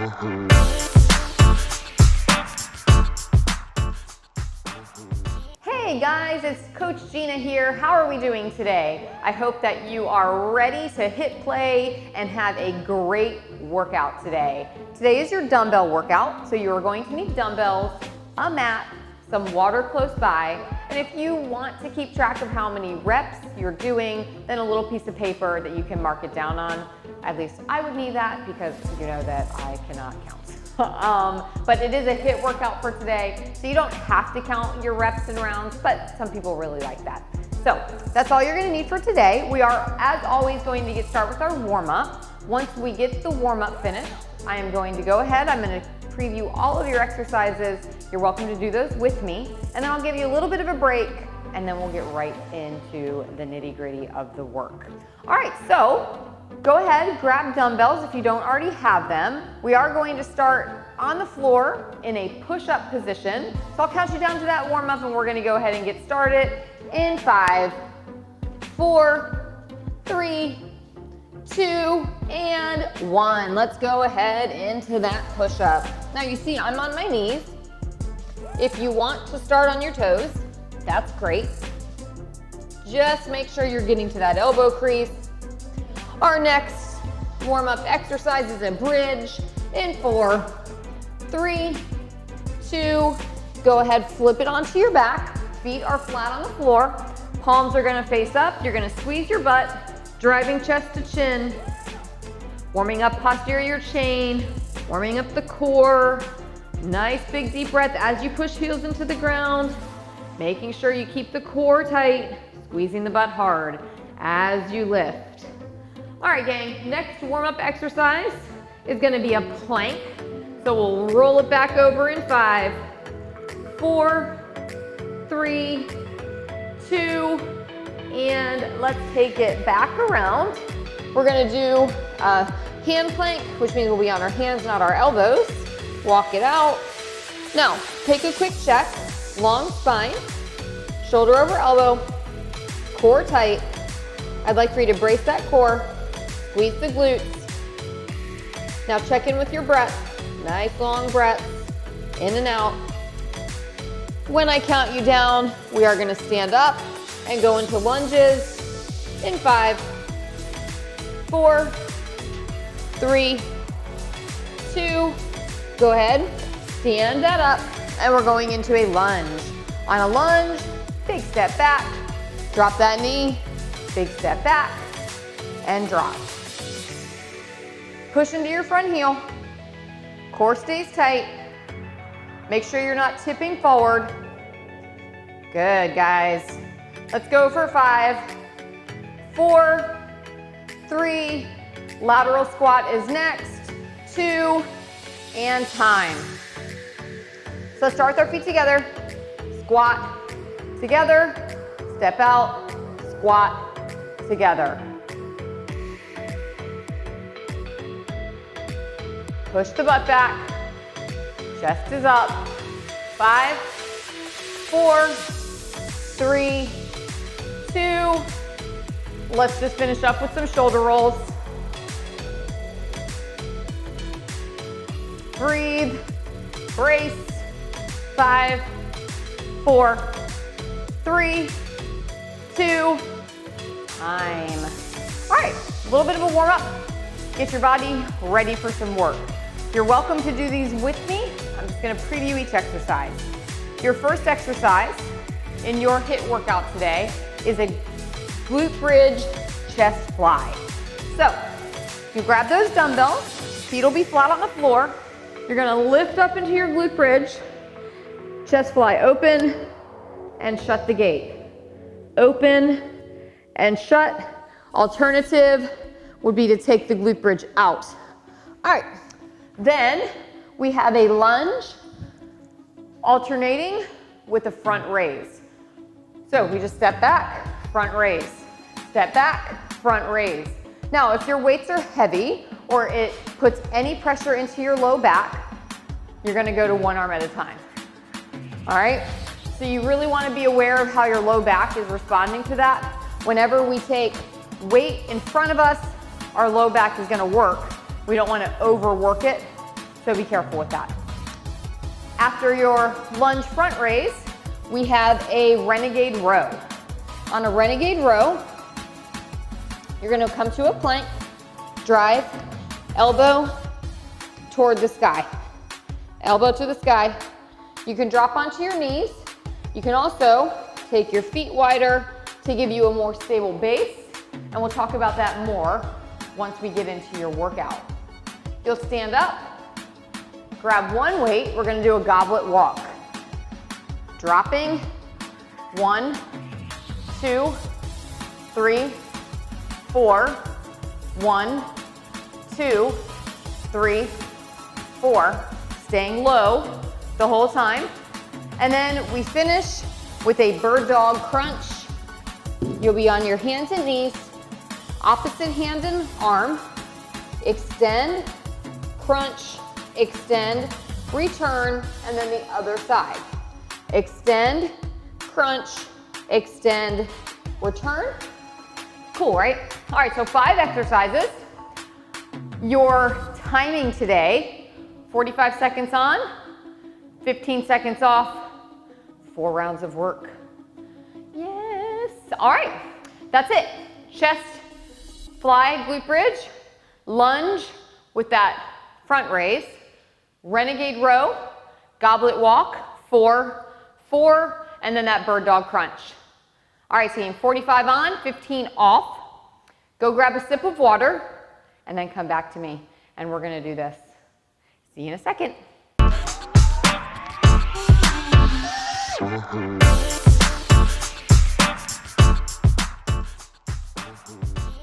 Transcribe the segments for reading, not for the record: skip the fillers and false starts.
Hey guys, it's Coach Gina here. How are we doing today? I hope that you are ready to hit play and have a great workout today. Today is your dumbbell workout, so you are going to need dumbbells, a mat, some water close by, and if you want to keep track of how many reps you're doing, then a little piece of paper that you can mark it down on. At least I would need that because you know that I cannot count. But it is a HIIT workout for today, so you don't have to count your reps and rounds, but some people really like that. So that's all you're gonna need for today. We are, as always, going to get started with our warm-up. Once we get the warm-up finished, I am going to go ahead, I'm gonna preview all of your exercises. You're welcome to do those with me, and then I'll give you a little bit of a break, and then we'll get right into the nitty-gritty of the work. All right, so go ahead, grab dumbbells if you don't already have them. We are going to start on the floor in a push-up position. So I'll count you down to that warm-up, and we're gonna go ahead and get started in 5, 4, 3, 2, and 1. Let's go ahead into that push-up. Now you see I'm on my knees. If you want to start on your toes, that's great. Just make sure you're getting to that elbow crease. Our next warm-up exercise is a bridge in 4, 3, 2, go ahead, flip it onto your back. Feet are flat on the floor. Palms are gonna face up. You're gonna squeeze your butt, driving chest to chin, warming up posterior chain, warming up the core. Nice big deep breath as you push heels into the ground, making sure you keep the core tight, squeezing the butt hard as you lift. All right, gang, next warm-up exercise is gonna be a plank. So we'll roll it back over in 5, 4, 3, 2, and let's take it back around. We're gonna do a hand plank, which means we'll be on our hands, not our elbows. Walk it out. Now, take a quick check. Long spine, shoulder over elbow, core tight. I'd like for you to brace that core, squeeze the glutes. Now check in with your breath. Nice long breath, in and out. When I count you down, we are gonna stand up and go into lunges in 5, 4, 3, 2, go ahead, stand that up, and we're going into a lunge. On a lunge, big step back, drop that knee, big step back, and drop. Push into your front heel, core stays tight. Make sure you're not tipping forward. Good, guys. Let's go for 5, 4, 3, lateral squat is next, 2, and time. So let's start with our feet together. Squat together, step out, squat together. Push the butt back, chest is up. 5, 4, 3, 2. Let's just finish up with some shoulder rolls. Breathe, brace. 5, 4, 3, 2, time. All right, a little bit of a warm up. Get your body ready for some work. You're welcome to do these with me. I'm just gonna preview each exercise. Your first exercise in your HIIT workout today is a glute bridge chest fly. So, you grab those dumbbells, feet will be flat on the floor. You're gonna lift up into your glute bridge, chest fly open and shut the gate. Open and shut. Alternative would be to take the glute bridge out. All right, then we have a lunge alternating with a front raise. So we just step back, front raise, step back, front raise. Now, if your weights are heavy or it puts any pressure into your low back, you're gonna go to one arm at a time. All right? So you really wanna be aware of how your low back is responding to that. Whenever we take weight in front of us, our low back is gonna work. We don't wanna overwork it. so be careful with that. After your lunge front raise, we have a renegade row. On a renegade row, you're gonna come to a plank, drive, elbow toward the sky. Elbow to the sky. You can drop onto your knees. You can also take your feet wider to give you a more stable base, and we'll talk about that more once we get into your workout. You'll stand up, grab one weight. We're gonna do a goblet walk. Dropping, 1, 2, 3, 4, 1, 2, 3, 4. Staying low the whole time. And then we finish with a bird dog crunch. You'll be on your hands and knees, opposite hand and arm. Extend, crunch, extend, return, and then the other side. Extend, crunch, extend, return. Cool, right? All right, so 5 exercises. Your timing today, 45 seconds on, 15 seconds off, 4 rounds of work. Yes. All right, that's it. Chest, fly, glute bridge, lunge with that front raise, renegade row, goblet walk, 4, 4, and then that bird dog crunch. All right, team, 45 on, 15 off. Go grab a sip of water and then come back to me, and we're gonna do this. See you in a second.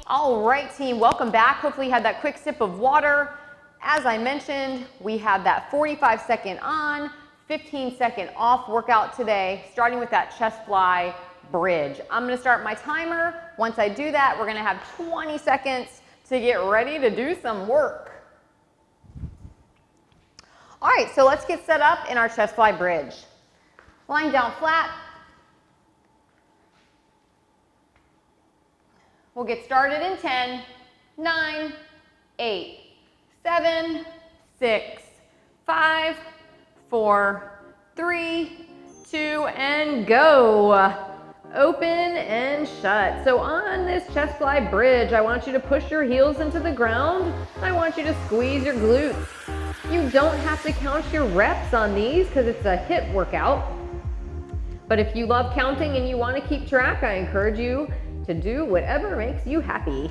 All right, team, welcome back. Hopefully you had that quick sip of water. As I mentioned, we have that 45-second on, 15-second off workout today, starting with that chest fly bridge. I'm gonna start my timer. Once I do that, we're gonna have 20 seconds to get ready to do some work. All right, so let's get set up in our chest fly bridge. Lying down flat. We'll get started in 10, 9, 8, 7, 6, 5, 4, 3, 2, and go. Open and shut. So on this chest fly bridge, I want you to push your heels into the ground. I want you to squeeze your glutes. You don't have to count your reps on these because it's a HIIT workout. But if you love counting and you want to keep track, I encourage you to do whatever makes you happy.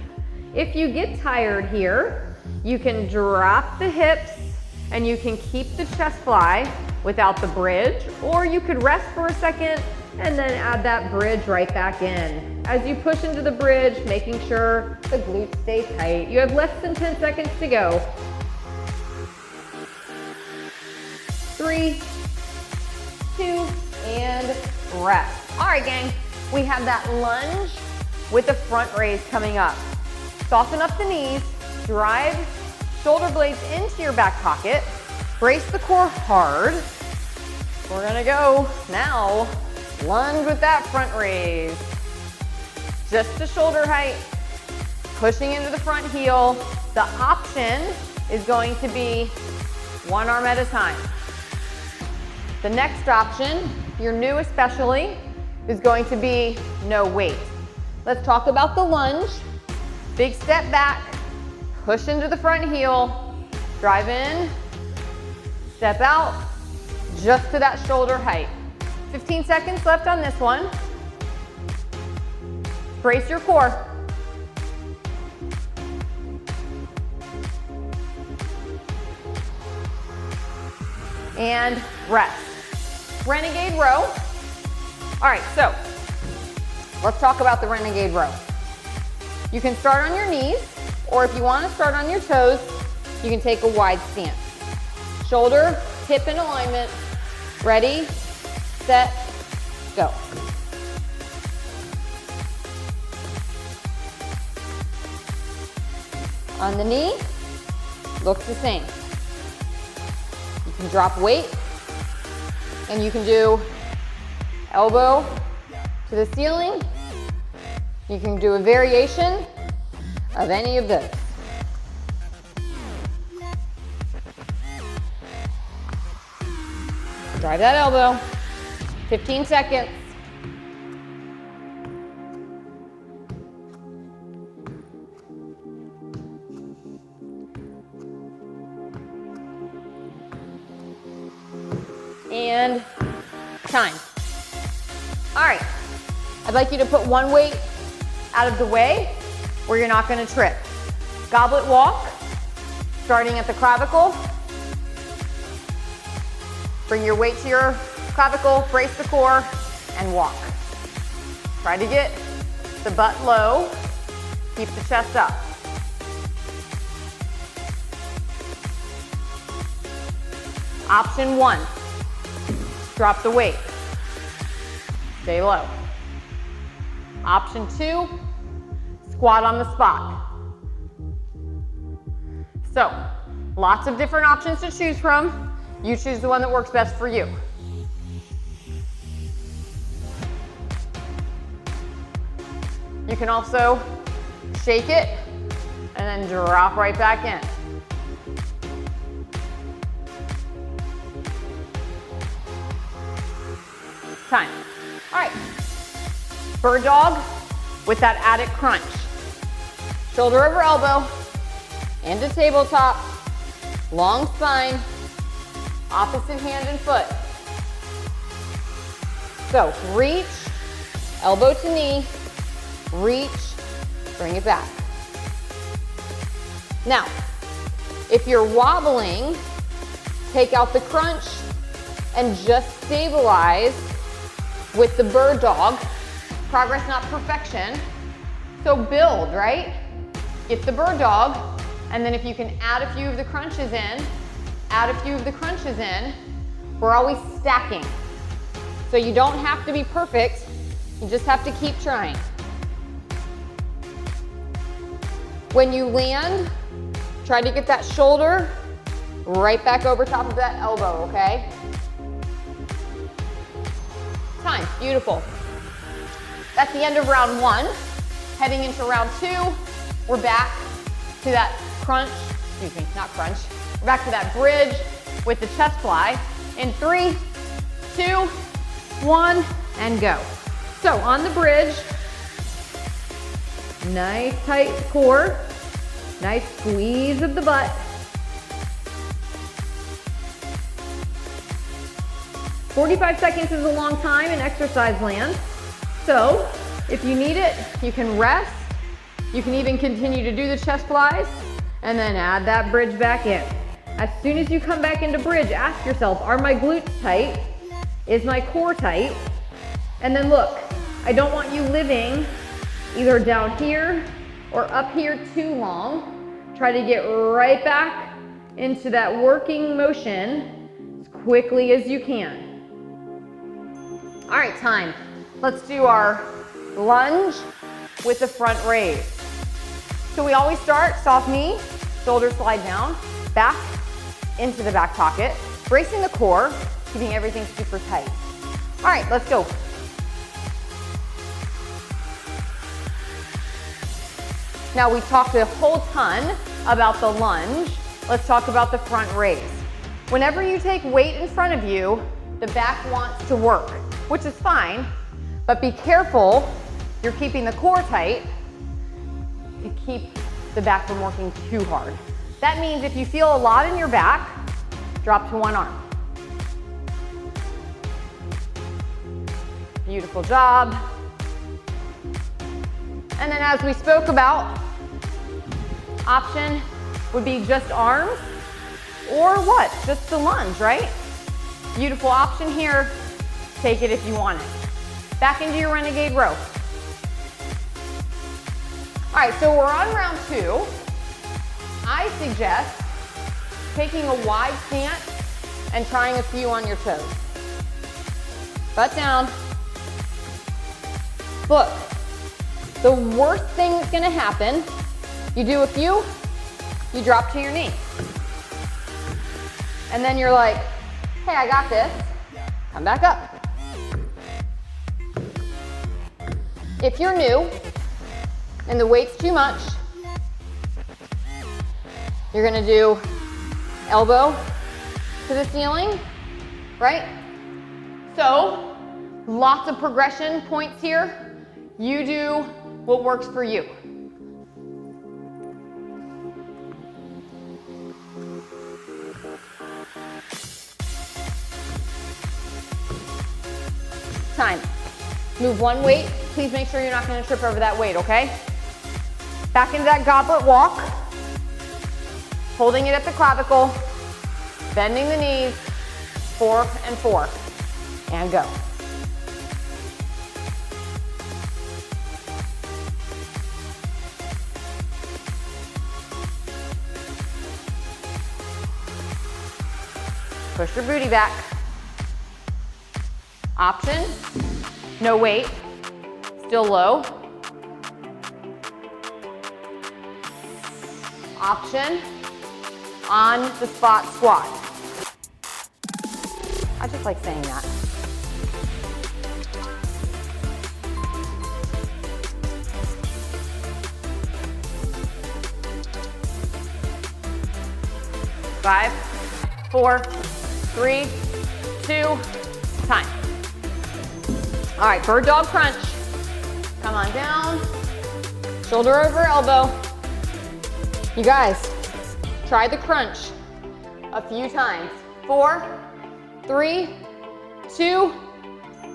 If you get tired here, you can drop the hips and you can keep the chest fly without the bridge, or you could rest for a second and then add that bridge right back in. As you push into the bridge, making sure the glutes stay tight. You have less than 10 seconds to go. 3, 2, and rest. All right, gang, we have that lunge with the front raise coming up. Soften up the knees, drive shoulder blades into your back pocket, brace the core hard. We're gonna go now, lunge with that front raise. Just to shoulder height, pushing into the front heel. The option is going to be one arm at a time. The next option, your new especially, is going to be no weight. Let's talk about the lunge. Big step back, push into the front heel, drive in, step out, just to that shoulder height. 15 seconds left on this one. Brace your core. And rest. Renegade row. All right, so let's talk about the renegade row. You can start on your knees, or if you want to start on your toes, you can take a wide stance. Shoulder, hip in alignment. Ready, set, go. On the knee, looks the same. You can drop weight, and you can do elbow to the ceiling. You can do a variation of any of this. Drive that elbow. 15 seconds. And time. All right, I'd like you to put one weight out of the way where you're not gonna trip. Goblet walk, starting at the clavicle. Bring your weight to your clavicle, brace the core, and walk. Try to get the butt low, keep the chest up. Option 1, drop the weight, stay low. Option 2, squat on the spot. So, lots of different options to choose from. You choose the one that works best for you. You can also shake it and then drop right back in. Time. All right. Bird dog with that added crunch. Shoulder over elbow, into tabletop, long spine, opposite hand and foot. So reach, elbow to knee, reach, bring it back. Now, if you're wobbling, take out the crunch and just stabilize with the bird dog. Progress, not perfection. So build, right? Get the bird dog, and then if you can add a few of the crunches in, we're always stacking. So you don't have to be perfect, you just have to keep trying. When you land, try to get that shoulder right back over top of that elbow, okay? Time, beautiful. That's the end of round 1. Heading into round 2, we're back to that crunch, excuse me, not crunch. We're back to that bridge with the chest fly. In 3, 2, 1, and go. So on the bridge, nice tight core, nice squeeze of the butt. 45 seconds is a long time in exercise land. So if you need it, you can rest. You can even continue to do the chest flies and then add that bridge back in. As soon as you come back into bridge, ask yourself, are my glutes tight? Is my core tight? And then look, I don't want you living either down here or up here too long. Try to get right back into that working motion as quickly as you can. All right, time. Let's do our lunge with the front raise. So we always start soft knee, shoulders slide down, back into the back pocket, bracing the core, keeping everything super tight. All right, let's go. Now we talked a whole ton about the lunge. Let's talk about the front raise. Whenever you take weight in front of you, the back wants to work, which is fine, but be careful you're keeping the core tight to keep the back from working too hard. That means if you feel a lot in your back, drop to one arm. Beautiful job. And then as we spoke about, option would be just arms or what? Just the lunge, right? Beautiful option here. Take it if you want it. Back into your renegade row. All right, so we're on round 2. I suggest taking a wide stance and trying a few on your toes. Butt down. Look, the worst thing that's gonna happen, you do a few, you drop to your knee. And then you're like, hey, I got this. Come back up. If you're new and the weight's too much, you're gonna do elbow to the ceiling, right? So, lots of progression points here. You do what works for you. Time. Move one weight. Please make sure you're not going to trip over that weight, okay? Back into that goblet walk. Holding it at the clavicle. Bending the knees. 4 and 4. And go. Push your booty back. Option, no weight, still low. Option, on the spot squat. I just like saying that. Five, 4, 3, 2, time. All right, bird dog crunch. Come on down, shoulder over elbow. You guys, try the crunch a few times. 4, 3, 2,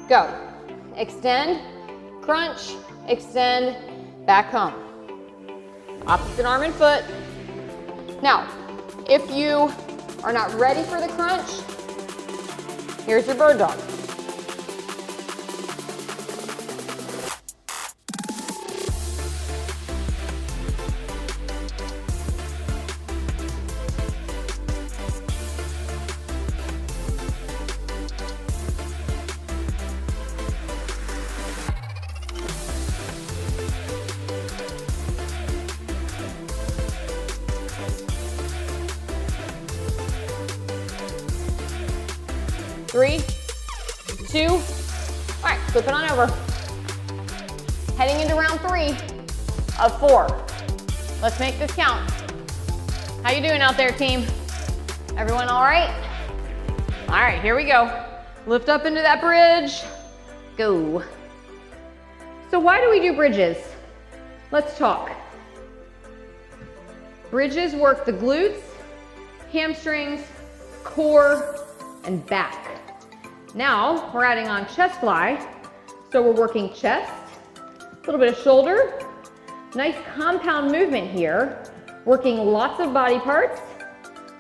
go. Extend, crunch, extend, back home. Opposite arm and foot. Now, if you are not ready for the crunch, here's your bird dog. Three, 2, all right, flip it on over. Heading into round 3 of 4. Let's make this count. How you doing out there, team? Everyone all right? All right, here we go. Lift up into that bridge. Go. So why do we do bridges? Let's talk. Bridges work the glutes, hamstrings, core, and back. Now, we're adding on chest fly. So we're working chest, a little bit of shoulder, nice compound movement here, working lots of body parts.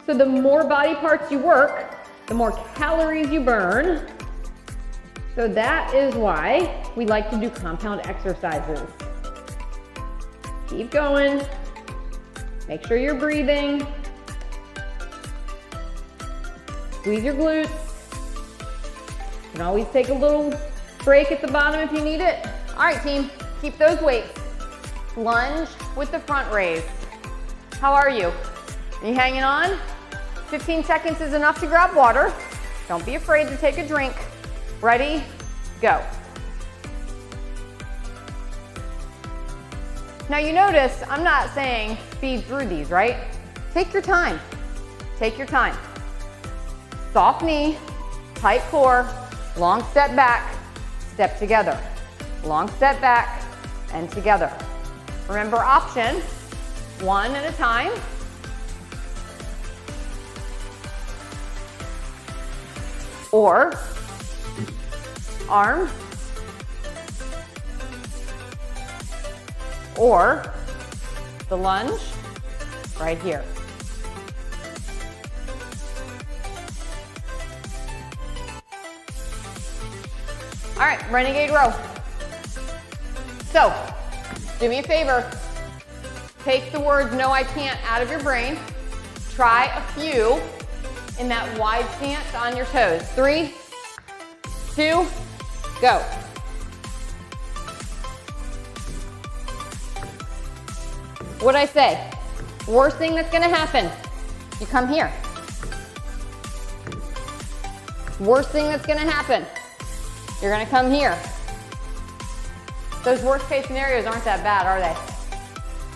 So the more body parts you work, the more calories you burn. So that is why we like to do compound exercises. Keep going. Make sure you're breathing. Squeeze your glutes. You can always take a little break at the bottom if you need it. All right, team, keep those weights. Lunge with the front raise. How are you? Are you hanging on? 15 seconds is enough to grab water. Don't be afraid to take a drink. Ready, go. Now you notice I'm not saying speed through these, right? Take your time. Take your time. Soft knee, tight core, long step back, step together. Long step back and together. Remember option, one at a time. Or arm, or the lunge right here. All right, renegade row. So, do me a favor. Take the words "no, I can't" out of your brain. Try a few in that wide stance on your toes. 3, 2, go. What'd I say? Worst thing that's gonna happen, you come here. Worst thing that's gonna happen, you're gonna come here. Those worst case scenarios aren't that bad, are they?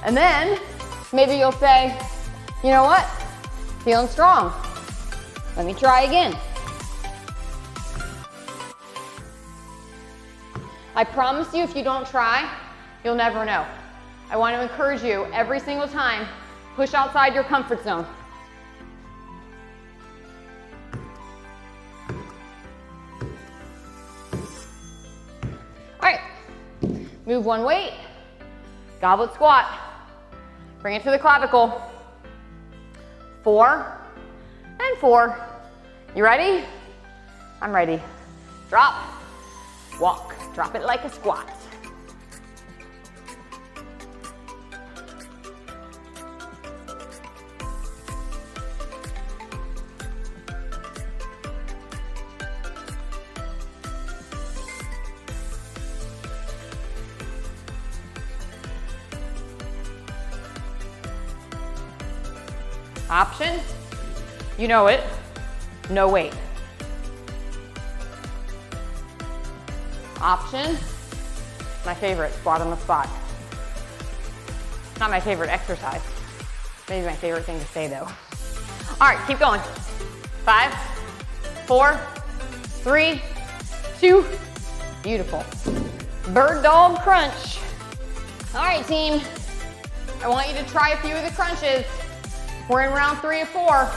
And then, maybe you'll say, you know what? Feeling strong. Let me try again. I promise you, if you don't try, you'll never know. I want to encourage you every single time, push outside your comfort zone. All right, move one weight, goblet squat. Bring it to the clavicle. 4 and 4. You ready? I'm ready. Drop, walk, drop it like a squat. Option, you know it, no weight. Option, my favorite, squat on the spot. Not my favorite exercise. Maybe my favorite thing to say though. All right, keep going. 5, 4, 3, 2, beautiful. Bird dog crunch. All right, team, I want you to try a few of the crunches. We're in round 3 of 4.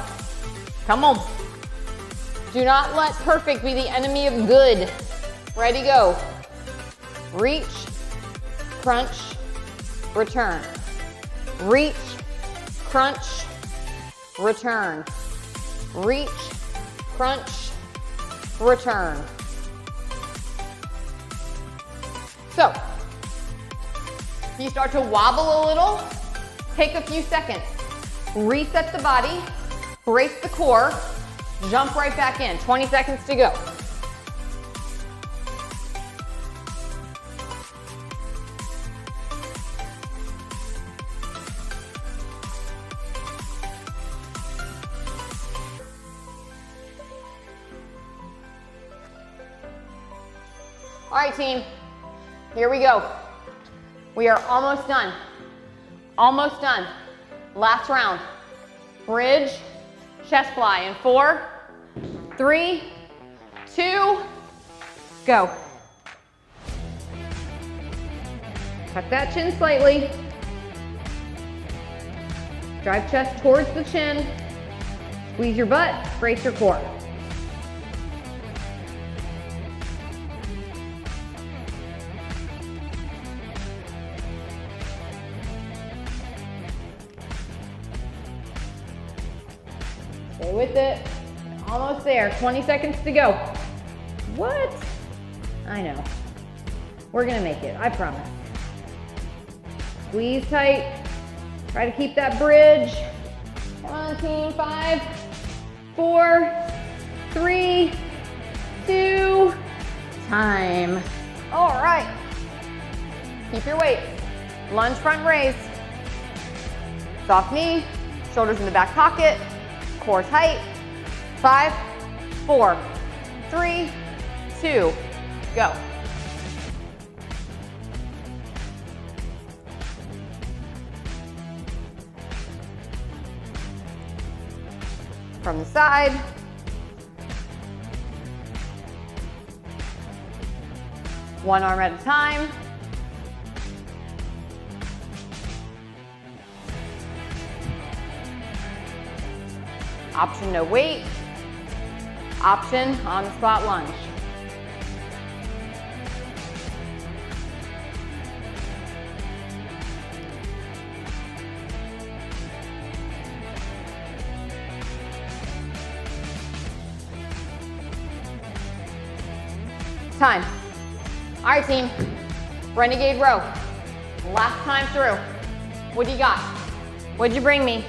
Come on. Do not let perfect be the enemy of good. Ready, go. Reach, crunch, return. Reach, crunch, return. Reach, crunch, return. So, if you start to wobble a little, take a few seconds. Reset the body, brace the core, jump right back in. 20 seconds to go. All right, team, here we go. We are almost done. Almost done. Last round. Bridge, chest fly in 4, 3, 2, go. Tuck that chin slightly. Drive chest towards the chin. Squeeze your butt, brace your core. Stay with it. Almost there. 20 seconds to go. What? I know. We're gonna make it, I promise. Squeeze tight. Try to keep that bridge. Come on, team. 5, 4, 3, 2, time. All right. Keep your weight. Lunge front raise. Soft knee, shoulders in the back pocket. Core tight. 5, 4, 3, 2, go. From the side. One arm at a time. Option no weight. Option on the spot lunge. Time. All right, team. Renegade row. Last time through. What do you got? What'd you bring me?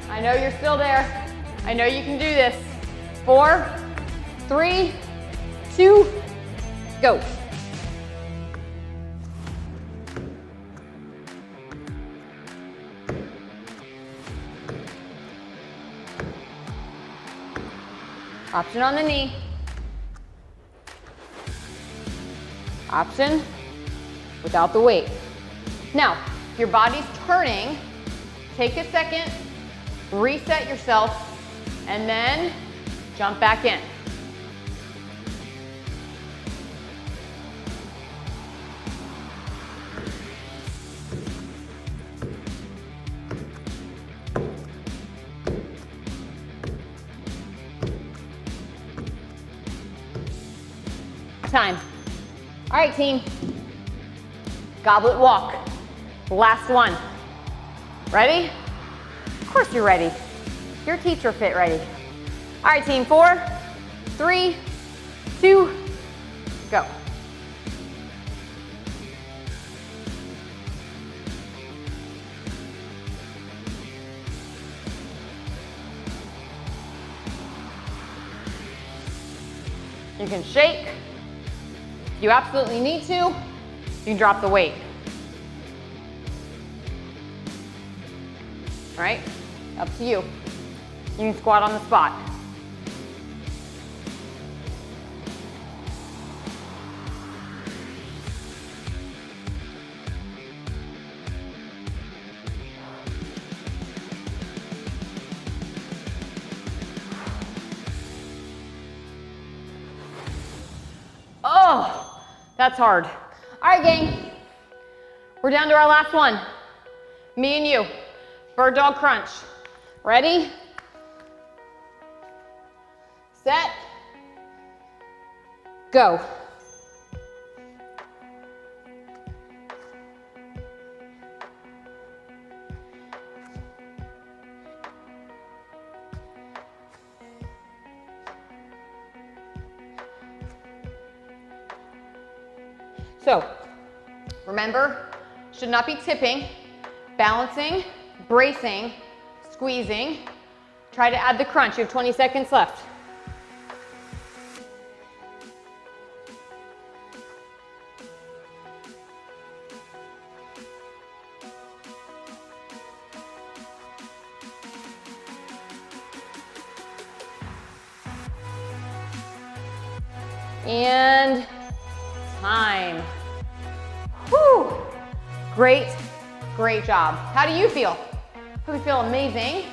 I know you're still there. I know you can do this. 4, 3, 2, go. Option on the knee. Option without the weight. Now, if your body's turning, take a second, reset yourself, and then jump back in. time. All right, team. Goblet walk. Last one. Ready? Of course you're ready. Your teacher fit ready. All right, team. 4, 3, 2, go. You can shake. If you absolutely need to, you can drop the weight. All right, up to you. You can squat on the spot. Oh, that's hard. All right, gang. We're down to our last one. Me and you. Bird dog crunch. Ready? Set. Go. So, remember, should not be tipping, balancing, bracing, squeezing. Try to add the crunch. You have 20 seconds left. And time. Whew. Great, great job. How do you feel? Hope you feel amazing.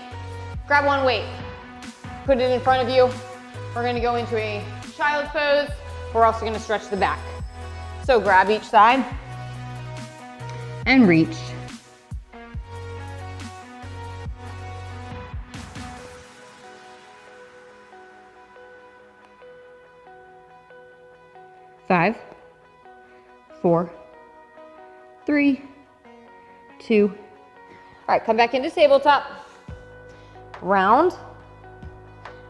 Grab one weight, put it in front of you. We're gonna go into a child's pose. We're also gonna stretch the back. So grab each side and reach. Five, 4, 3, 2. All right, come back into tabletop. Round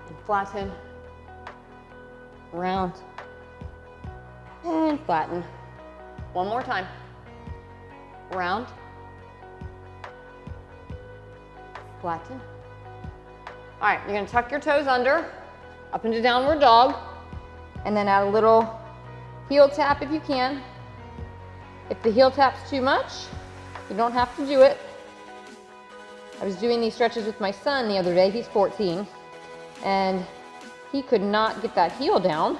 and flatten. Round and flatten. One more time. Round, flatten. All right, you're gonna tuck your toes under, up into downward dog, and then add a little heel tap if you can. If the heel tap's too much, you don't have to do it. I was doing these stretches with my son the other day, he's 14, and he could not get that heel down.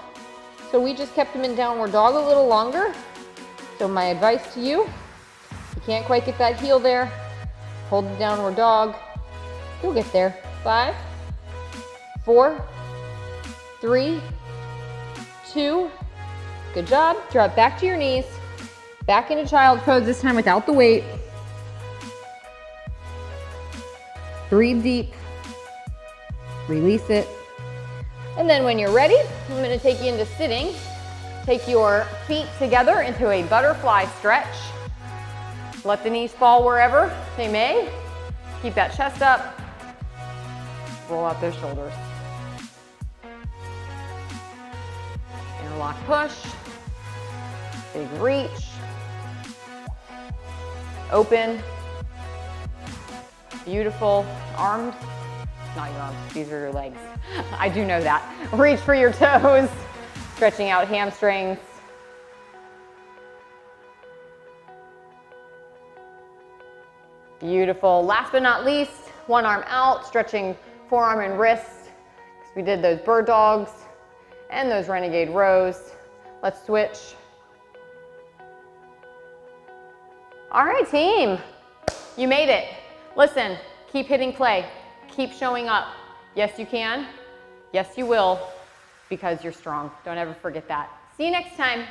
So we just kept him in downward dog a little longer. So my advice to you, if you can't quite get that heel there, hold the downward dog. You'll get there. 5, 4, 3, 2, good job. Drop back to your knees. Back into child's pose, this time without the weight. Breathe deep. Release it. And then when you're ready, I'm gonna take you into sitting. Take your feet together into a butterfly stretch. Let the knees fall wherever they may. Keep that chest up. Roll out those shoulders. Interlock push. Big reach. Open. Beautiful. Arms. Not your arms, these are your legs. I do know that. Reach for your toes. Stretching out hamstrings. Beautiful. Last but not least, one arm out, stretching forearm and wrist, because we did those bird dogs and those renegade rows. Let's switch. All right, team. You made it. Listen, keep hitting play. Keep showing up. Yes, you can. Yes, you will, because you're strong. Don't ever forget that. See you next time.